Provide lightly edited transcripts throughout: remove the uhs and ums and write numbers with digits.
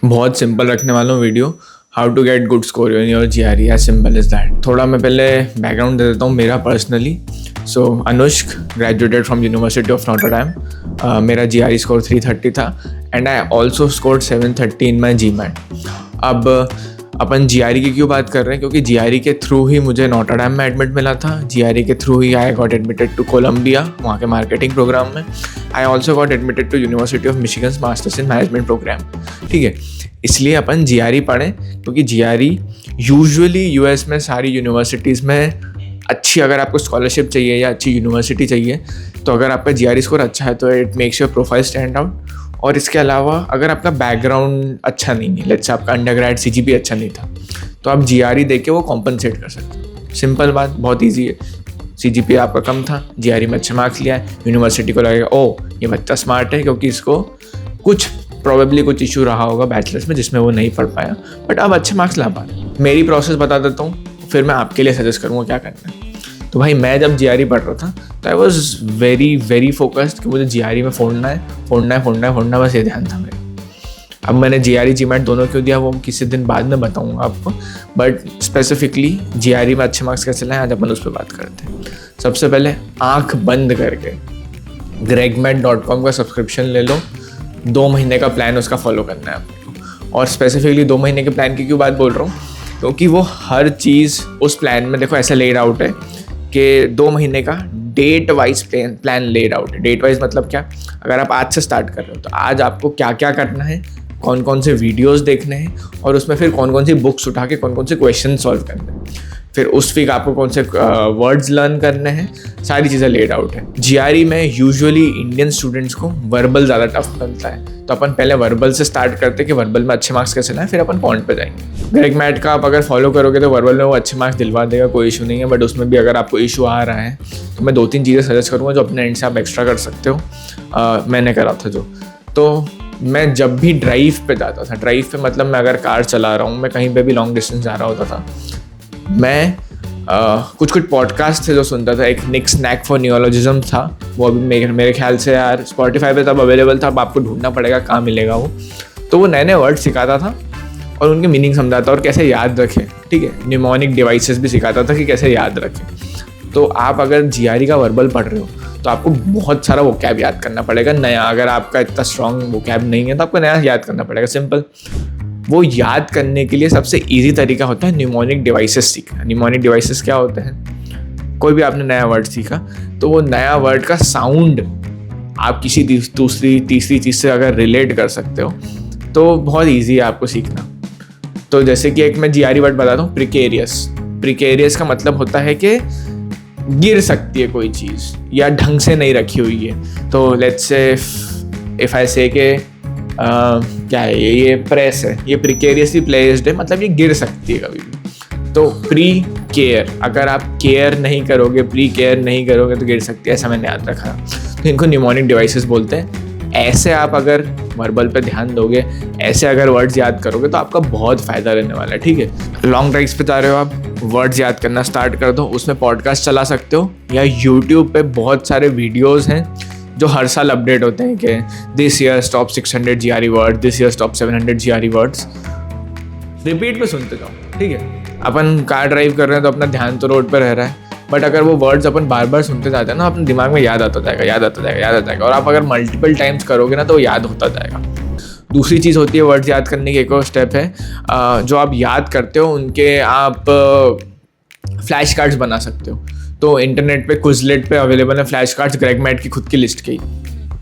बहुत सिंपल रखने वाला हूँ video. How to get good score in your GRE, as simple is that. थोड़ा मैं पहले बैकग्राउंड दे देता हूँ मेरा personally. So Anushk graduated from University of Notre Dame. मेरा GRE स्कोर 330 था and I also scored 730 in my GMAT। अब अपन GRE की क्यों बात कर रहे हैं, क्योंकि GRE के थ्रू ही मुझे नॉटर डैम में एडमिट मिला था। GRE के थ्रू ही I got admitted to Columbia, वहाँ के मार्केटिंग प्रोग्राम में। I also got admitted to university of Michigan masters in management programme. ठीक है, इसलिए अपन GRE पढ़ें, क्योंकि GRE यूजुअली US में सारी यूनिवर्सिटीज़ में अच्छी, अगर आपको स्कॉलरशिप चाहिए या अच्छी यूनिवर्सिटी चाहिए, तो अगर आपका GRE स्कोर अच्छा है तो it makes your profile stand out. और इसके अलावा अगर आपका बैकग्राउंड अच्छा नहीं है, लेट्स से आपका अंडरग्रेड CGPA अच्छा नहीं था, तो आप GRE देके वो कॉम्पनसेट कर सकते हो। सिंपल बात, बहुत ईजी है। CGPA आपका कम था, GRE में अच्छे मार्क्स लिया है, यूनिवर्सिटी को लगेगा ओ ये बच्चा स्मार्ट है, क्योंकि इसको प्रॉबेबली कुछ इशू रहा होगा बैचलर्स में जिसमें वो नहीं पढ़ पाया, बट अब अच्छे मार्क्स ला पा रहे। मेरी प्रोसेस बता देता हूँ, फिर मैं आपके लिए सजेस्ट करूँगा क्या करना है। तो भाई मैं जब GRE पढ़ रहा था तो आई वॉज वेरी फोकस्ड कि मुझे GRE में फोड़ना है, बस ये ध्यान था मेरा। अब मैंने GRE GMAT दोनों क्यों दिया वो किसी दिन बाद में बताऊँगा आपको, बट स्पेसिफिकली GRE में अच्छे मार्क्स कैसे लाएं आज अपन उस पर बात करते हैं। सबसे पहले आँख बंद करके gregmat.com का सब्सक्रिप्शन ले लो। 2 महीने का प्लान उसका फॉलो करना है आपको। और स्पेसिफिकली 2 महीने के प्लान की क्यों बात बोल रहा हूँ, क्योंकि वो हर चीज़ उस प्लान में देखो ऐसा लेड आउट है कि 2 महीने का date wise plan laid out है। डेट वाइज मतलब क्या, अगर आप आज से स्टार्ट कर रहे हो तो आज आपको क्या क्या करना है, कौन कौन से वीडियोस देखने हैं, और उसमें फिर कौन कौन सी बुक्स उठा के कौन कौन से क्वेश्चन सॉल्व करने हैं, फिर उस वीक आपको कौन से वर्ड्स लर्न करने हैं, सारी चीज़ें लेड आउट है। GRE में यूजुअली इंडियन स्टूडेंट्स को वर्बल ज़्यादा टफ बनता है, तो अपन पहले वर्बल से स्टार्ट करते हैं कि वर्बल में अच्छे मार्क्स कैसे लाएं, फिर अपन पॉइंट पे जाएंगे। ग्रेगमैट का आप अगर फॉलो करोगे तो वर्बल में वो अच्छे मार्क्स दिलवा देगा, कोई इशू नहीं है। बट उसमें भी अगर आपको इशू आ रहा है तो मैं 2-3 चीज़ें सजेस्ट करूँगा जो अपने एंड से आप एक्स्ट्रा कर सकते हो। मैंने करा था तो मैं जब भी ड्राइव पे जाता था, ड्राइव पे मतलब मैं अगर कार चला रहा हूँ, मैं कहीं पे भी लॉन्ग डिस्टेंस जा रहा होता था, मैं कुछ पॉडकास्ट थे जो सुनता था। एक निक स्नैक फॉर नियोलॉजिज्म था, वो अभी मेरे ख्याल से यार स्पॉटिफाई पे तब अवेलेबल था, अब आपको ढूंढना पड़ेगा कहाँ मिलेगा वो। तो वो नए वर्ड सिखाता था और उनकी मीनिंग समझाता और कैसे याद रखें। ठीक है, निमोनिक डिवाइसेस भी सिखाता था कि कैसे याद रखें। तो आप अगर GRE का वर्बल पढ़ रहे हो तो आपको बहुत सारा वोकैब याद करना पड़ेगा नया। अगर आपका इतना स्ट्रॉन्ग वोकैब नहीं है तो आपको नया याद करना पड़ेगा। सिंपल, वो याद करने के लिए सबसे इजी तरीका होता है निमोनिक डिवाइसेस सीखना। निमोनिक डिवाइसेस क्या होते हैं, कोई भी आपने नया वर्ड सीखा तो वो नया वर्ड का साउंड आप किसी दूसरी तीसरी चीज़ से अगर रिलेट कर सकते हो तो बहुत इजी है आपको सीखना। तो जैसे कि एक मैं GRE वर्ड बताता हूँ, प्रिकेरियस का मतलब होता है कि गिर सकती है कोई चीज़ या ढंग से नहीं रखी हुई है। तो लेट्स से इफ आई से के क्या है ये प्रेस है, ये प्रिकेरियसली प्लेस्ड है, मतलब ये गिर सकती है कभी भी। तो प्री केयर, अगर आप केयर नहीं करोगे, प्री केयर नहीं करोगे तो गिर सकती है, ऐसा मैंने याद रखा। तो इनको निमोनिक डिवाइसेस बोलते हैं। ऐसे आप अगर वर्बल पे ध्यान दोगे, ऐसे अगर वर्ड्स याद करोगे तो आपका बहुत फ़ायदा रहने वाला है। ठीक है, लॉन्ग ड्राइव्स पे जा रहे हो आप, वर्ड्स याद करना स्टार्ट कर दो। उसमें पॉडकास्ट चला सकते हो या यूट्यूब पे बहुत सारे वीडियोज़ हैं जो हर साल अपडेट होते हैं कि this years top 600 GRE words, this years top 700 GRE words. Repeat पे सुनते जाओ। ठीक है, अपन कार ड्राइव कर रहे हैं तो अपना ध्यान तो रोड पर रह रहा है, बट अगर वो वर्ड्स अपन बार बार सुनते जाते हैं ना, अपने दिमाग में याद आता जाएगा। और आप अगर मल्टीपल टाइम्स करोगे ना तो वो याद होता जाएगा। दूसरी चीज़ होती है वर्ड्स याद करने की, एक और स्टेप है जो आप याद करते हो उनके आप फ्लैश कार्ड्स बना सकते हो। तो इंटरनेट पे क्विज़लेट पे अवेलेबल है फ्लैश कार्ड्स, ग्रेगमैट की खुद की लिस्ट की।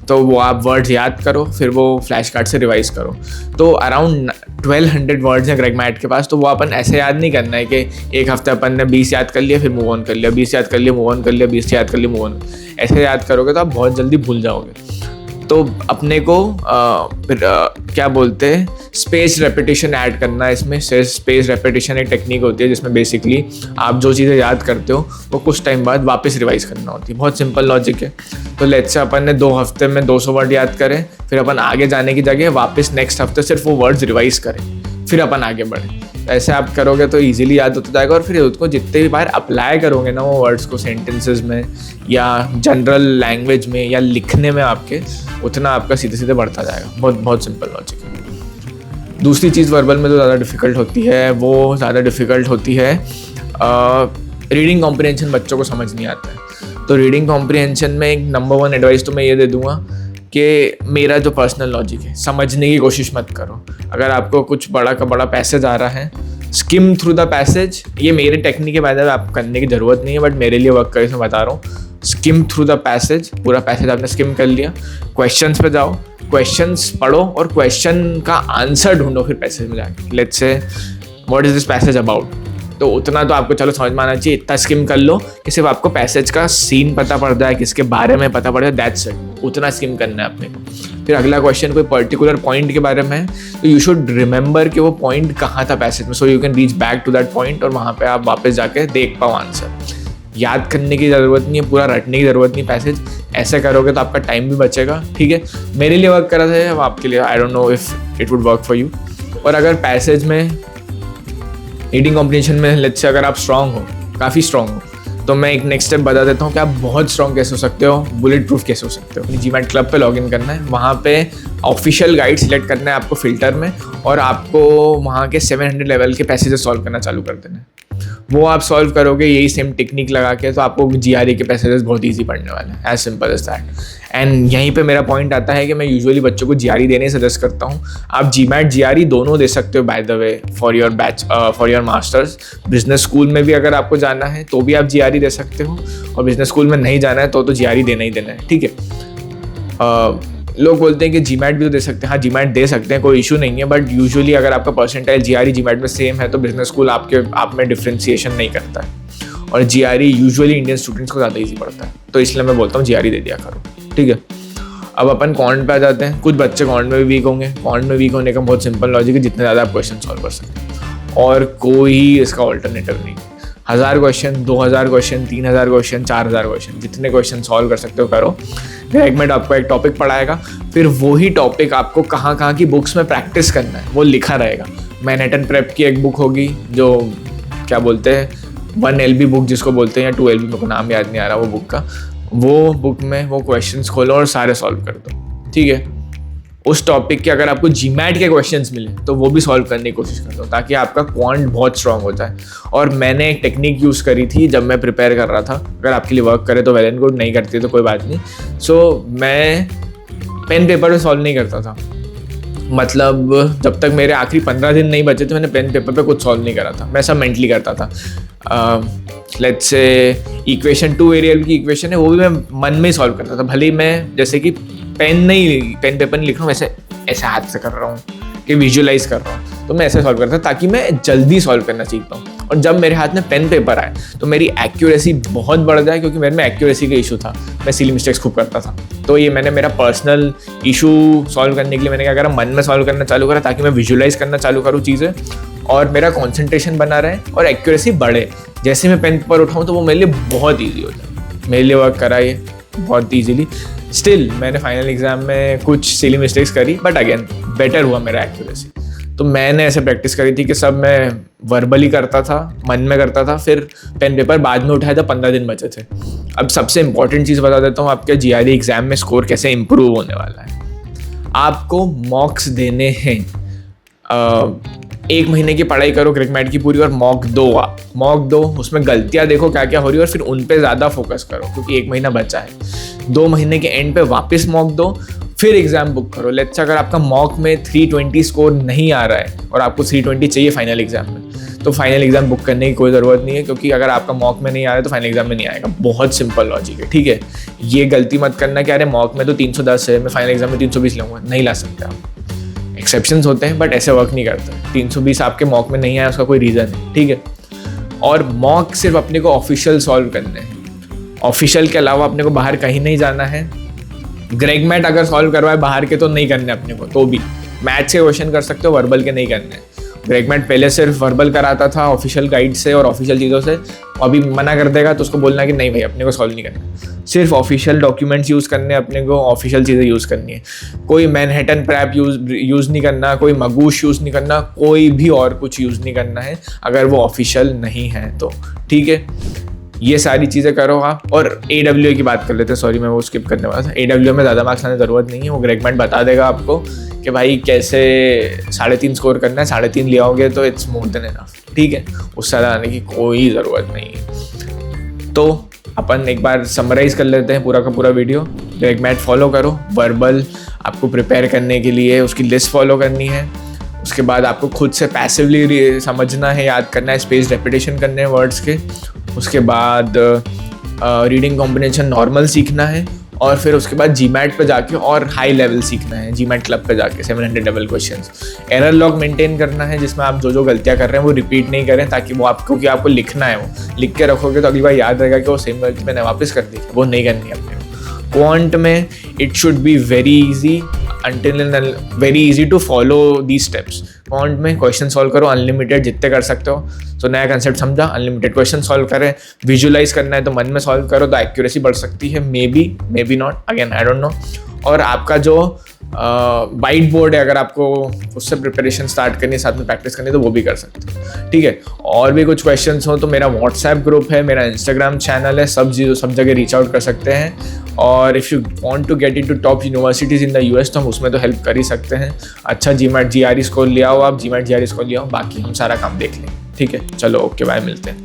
तो वो आप वर्ड्स याद करो, फिर वो फ्लैश कार्ड से रिवाइज करो। तो अराउंड 1200 वर्ड्स हैं ग्रेगमैट के पास। तो वो अपन ऐसे याद नहीं करना है कि एक हफ्ते अपन ने 20 याद कर लिया फिर मूव ऑन कर लिया, 20 याद कर लिया मूव ऑन कर लिया, 20 याद कर लिया मूव ऑन। ऐसे याद करोगे तो आप बहुत जल्दी भूल जाओगे। तो अपने को क्या बोलते हैं, स्पेस रेपिटेशन ऐड करना है इसमें। स्पेस रेपिटेशन एक टेक्निक होती है जिसमें बेसिकली आप जो चीज़ें याद करते हो वो कुछ टाइम बाद वापस रिवाइज करना होती है। बहुत सिंपल लॉजिक है। तो लेट्स से अपन ने 2 हफ्ते में 200 वर्ड याद करें, फिर अपन आगे जाने की जगह वापस नेक्स्ट हफ्ते सिर्फ वो वर्ड्स रिवाइज करें, फिर अपन आगे बढ़ें। ऐसे आप करोगे तो इजीली याद होता जाएगा। और फिर उसको जितने भी बार अप्लाई करोगे ना वो वर्ड्स को सेंटेंसेस में या जनरल लैंग्वेज में या लिखने में आपके, उतना आपका सीधे सीधे बढ़ता जाएगा। बहुत बहुत सिंपल लॉजिक है। दूसरी चीज़ वर्बल में तो ज़्यादा डिफ़िकल्ट होती है, वो ज़्यादा डिफ़िकल्ट होती है रीडिंग कॉम्प्रिहेंशन। बच्चों को समझ नहीं आता है, तो रीडिंग कॉम्प्रिहेंशन में एक नंबर 1 एडवाइस तो मैं ये दे दूँगा कि मेरा जो पर्सनल लॉजिक है, समझने की कोशिश मत करो। अगर आपको कुछ बड़ा का बड़ा पैसेज आ रहा है, स्किम थ्रू द पैसेज। ये मेरे टेक्निक के बाद आप करने की ज़रूरत नहीं है, बट मेरे लिए वर्क करे मैं बता रहा हूँ। स्किम थ्रू द पैसेज, पूरा पैसेज आपने स्किम कर लिया, क्वेश्चंस पे जाओ, क्वेश्चंस पढ़ो और क्वेश्चन का आंसर ढूंढो फिर पैसेज में जाके। Let's say what is this passage about, तो उतना तो आपको चलो समझ में आना चाहिए। इतना स्किम कर लो कि सिर्फ आपको पैसेज का सीन पता पड़ जाए, किसके बारे में पता पड़ जाए, दैट्स इट। उतना स्किम करना है अपने को। फिर अगला क्वेश्चन कोई पर्टिकुलर पॉइंट के बारे में है, तो यू शुड रिमेंबर कि वो पॉइंट कहाँ था पैसेज में, so you can reach back to that point और वहाँ पे आप वापस जाके देख पाओ आंसर। याद करने की ज़रूरत नहीं है, पूरा रटने की ज़रूरत नहीं पैसेज। ऐसे करोगे तो आपका टाइम भी बचेगा, ठीक है। मेरे लिए वर्क करा था, अब आपके लिए I don't know if it would work for you. और अगर पैसेज में रीडिंग कॉम्प्रिहेंशन में लेट्स से अगर आप स्ट्रांग हो, काफ़ी स्ट्रांग हो, तो मैं एक नेक्स्ट स्टेप बता देता हूँ कि आप बहुत स्ट्रांग कैसे हो सकते हो, बुलेट प्रूफ कैसे हो सकते हो। जीमैट क्लब पे लॉगिन करना है, वहाँ पे ऑफिशियल गाइड सिलेक्ट करना है आपको फिल्टर में, और आपको वहाँ के 700 लेवल के पैसेजेस सॉल्व करना चालू कर देना है। वो आप सॉल्व करोगे यही सेम टेक्निक लगा के, तो आपको GRE के पैसेजेस बहुत ईजी पढ़ने वाले हैं, as simple as that. And यहीं पे मेरा पॉइंट आता है कि मैं यूजुअली बच्चों को GRE देने सजेस्ट करता हूँ। आप GMAT GRE दोनों दे सकते हो by the way for your batch, for your masters. Business school में भी अगर आपको जाना है तो भी आप GRE दे सकते हो, और बिजनेस स्कूल में नहीं जाना है तो GRE देना ही देना है, ठीक है। लोग बोलते हैं कि GMAT भी तो दे सकते हैं, हाँ GMAT दे सकते हैं, कोई इशू नहीं है, बट यूजुअली अगर आपका परसेंटाइल GRE GMAT में सेम है तो बिजनेस स्कूल आप में डिफ्रेंसिएशन नहीं करता है, और GRE यूजुअली इंडियन स्टूडेंट्स को ज़्यादा ईजी पड़ता है, तो इसलिए मैं बोलता हूँ GRE दे दिया करो, ठीक है। अब अपन कॉन्ट पे आ जाते हैं। कुछ बच्चे कॉन्ट में भी वीक होंगे। कॉन्ट में वीक होने का बहुत सिंपल लॉजिक है, जितने ज़्यादा आप क्वेश्चन सॉल्व कर सकते हो, और कोई इसका ऑल्टरनेटिव नहीं। 1000 क्वेश्चन, 2000 क्वेश्चन, 3000 क्वेश्चन, 4000 क्वेश्चन, जितने क्वेश्चन सॉल्व कर सकते हो करो। ग्रेगमेट आपको एक टॉपिक पढ़ाएगा, फिर वही टॉपिक आपको कहाँ कहाँ की बुक्स में प्रैक्टिस करना है वो लिखा रहेगा। मैनहट्टन प्रेप की एक बुक होगी जो क्या बोलते हैं 1LB बुक जिसको बोलते हैं, या 2LB, मेरे को नाम याद नहीं आ रहा वो बुक का। वो बुक में वो क्वेश्चंस खोलो और सारे सॉल्व कर दो, ठीक है। उस टॉपिक के अगर आपको GMAT के क्वेश्चंस मिले तो वो भी सॉल्व करने की कोशिश करता हूँ, ताकि आपका क्वांट बहुत स्ट्रांग हो जाए। और मैंने एक टेक्निक यूज़ करी थी जब मैं प्रिपेयर कर रहा था, अगर आपके लिए वर्क करे तो वेल एंड गुड, नहीं करती तो कोई बात नहीं। सो मैं पेन पेपर पे सॉल्व नहीं करता था, मतलब जब तक मेरे आखिरी 15 दिन नहीं बचे थे मैंने पेन पेपर पे कुछ सॉल्व नहीं करा था, मैं सब मेंटली करता था। लेट्स से इक्वेशन 2 वेरिएबल की इक्वेशन है, वो भी मैं मन में ही सॉल्व करता था, भले ही मैं जैसे कि पेन पेपर नहीं लिख रहा हूँ, वैसे ऐसे हाथ से कर रहा हूँ कि विजुअलाइज कर रहा हूँ, तो मैं ऐसे सॉल्व करता ताकि मैं जल्दी सॉल्व करना सीख पाऊँ। और जब मेरे हाथ में पेन पेपर आए तो मेरी एक्यूरेसी बहुत बढ़ जाए, क्योंकि मेरे में एक्यूरेसी का इशू था, मैं सिली मिस्टेक्स खूब करता था। तो ये मैंने मेरा पर्सनल इशू सॉल्व करने के लिए मैंने क्या करा, मन में सॉल्व करना चालू करा, ताकि मैं विजुअलाइज करना चालू करूँ चीज़ें और मेरा कॉन्सेंट्रेशन बना रहे और एक्यूरेसी बढ़े। जैसे मैं पेन पेपर उठाऊँ तो वो मेरे लिए बहुत ईजी हो जाए। मेरे लिए वर्क करा ये बहुत ईजीली। स्टिल मैंने फाइनल एग्जाम में कुछ सिली मिस्टेक्स करी, बट अगेन बेटर हुआ मेरा एक्यूरेसी। तो मैंने ऐसे प्रैक्टिस करी थी कि सब मैं वर्बली करता था, मन में करता था, फिर पेन पेपर बाद में उठाया था, 15 दिन बचे थे। अब सबसे इंपॉर्टेंट चीज़ बता देता हूँ, आपके GRE एग्जाम में स्कोर कैसे इंप्रूव होने वाला है। आपको मॉक्स देने हैं, 1 महीने की पढ़ाई करो ग्रेगमेट की पूरी, और मॉक दो, उसमें गलतियाँ देखो क्या क्या हो रही है और फिर उन पे ज़्यादा फोकस करो, क्योंकि 1 महीना बचा है। 2 महीने के एंड पे वापस मॉक दो, फिर एग्जाम बुक करो। लेट्स अगर आपका मॉक में 320 स्कोर नहीं आ रहा है और आपको 320 चाहिए फाइनल एग्जाम में, तो फाइनल एग्जाम बुक करने की कोई ज़रूरत नहीं है, क्योंकि अगर आपका मॉक में नहीं आ रहा है तो फाइनल एग्जाम में नहीं आएगा। बहुत सिंपल लॉजिक है, ठीक है। ये गलती मत करना कि अरे मॉक में तो 310 है, मैं फाइनल एग्जाम में 320 लूँगा, नहीं ला सकते आप। एक्सेप्शंस होते हैं बट ऐसे वर्क नहीं करता। 320 आपके मॉक में नहीं आया, उसका कोई रीज़न है, ठीक है। और मॉक सिर्फ अपने को ऑफिशियल सॉल्व करने हैं, ऑफिशियल के अलावा अपने को बाहर कहीं नहीं जाना है। ग्रेगमेट अगर सॉल्व करवाए बाहर के तो नहीं करने अपने को, तो भी मैथ्स के क्वेश्चन कर सकते हो, वर्बल के नहीं करने। ग्रेगमेट पहले सिर्फ वर्बल कराता था ऑफिशियल गाइड से और ऑफिशियल चीज़ों से, अभी मना कर देगा तो उसको बोलना कि नहीं भाई अपने को सॉल्व नहीं करना, सिर्फ ऑफिशियल डॉक्यूमेंट्स यूज़ करने, अपने को ऑफिशियल चीज़ें यूज़ करनी है। कोई मैनहट्टन प्रैप यूज़ नहीं करना, कोई मगूश यूज़ नहीं करना, कोई भी और कुछ यूज़ नहीं करना है अगर वो ऑफिशियल नहीं है तो, ठीक है। ये सारी चीज़ें करो आप। और AWA की बात कर लेते हैं, सॉरी मैं वो स्किप करने वाला था। AWA में ज़्यादा मार्क्स लाने की ज़रूरत नहीं है, वो ग्रेगमेंट बता देगा आपको कि भाई कैसे 3.5 स्कोर करना है। 3.5 ले आओगे तो इट्स मोर देन इनफ, ठीक है, उससे ज़्यादा आने की कोई ज़रूरत नहीं है। तो अपन एक बार समराइज़ कर लेते हैं पूरा का पूरा वीडियो। ग्रेगमेट फॉलो करो, वर्बल आपको प्रिपेयर करने के लिए उसकी लिस्ट फॉलो करनी है। उसके बाद आपको खुद से पैसिवली समझना है, याद करना है, स्पेस रेपिटेशन करने हैं वर्ड्स के। उसके बाद रीडिंग कॉम्बिनेशन नॉर्मल सीखना है, और फिर उसके बाद GMAT पे जाके और हाई लेवल सीखना है। GMAT क्लब पे जाके 700 double questions. Error log maintain करना है, जिसमें आप जो गलतियां कर रहे हैं वो रिपीट नहीं करें, ताकि वो आपको, क्योंकि आपको लिखना है, वो लिख के रखोगे तो अगली बार याद रहेगा कि वो सेम गलती मैंने वापस कर दी, वो नहीं करनी है अपने। क्वांट में it should be very easy very easy to follow these steps. Quant में क्वेश्चन सॉल्व करो अनलिमिटेड, जितने कर सकते हो। तो नया कंसेप्ट समझा, अनलिमिटेड क्वेश्चन सॉल्व करें। विजुलाइज करना है तो मन में सॉल्व करो, तो एक्यूरेसी बढ़ सकती है, may be not, again I don't know. और आपका जो वाइट बोर्ड है, अगर आपको उससे प्रिपरेशन स्टार्ट करनी है, साथ में प्रैक्टिस करनी है, तो वो भी कर सकते हो, ठीक है। और भी कुछ क्वेश्चंस हो तो मेरा व्हाट्सएप ग्रुप है, मेरा इंस्टाग्राम चैनल है, सब जगह रीच आउट कर सकते हैं। और if you want to get into top universities in the US, तो हम उसमें तो हेल्प कर ही सकते हैं। अच्छा GMAT GRE स्कोर ले आओ, आप GMAT GRE स्कोर ले आओ, बाकी हम सारा काम देख लें, ठीक है। चलो ओके, बाय, मिलते हैं।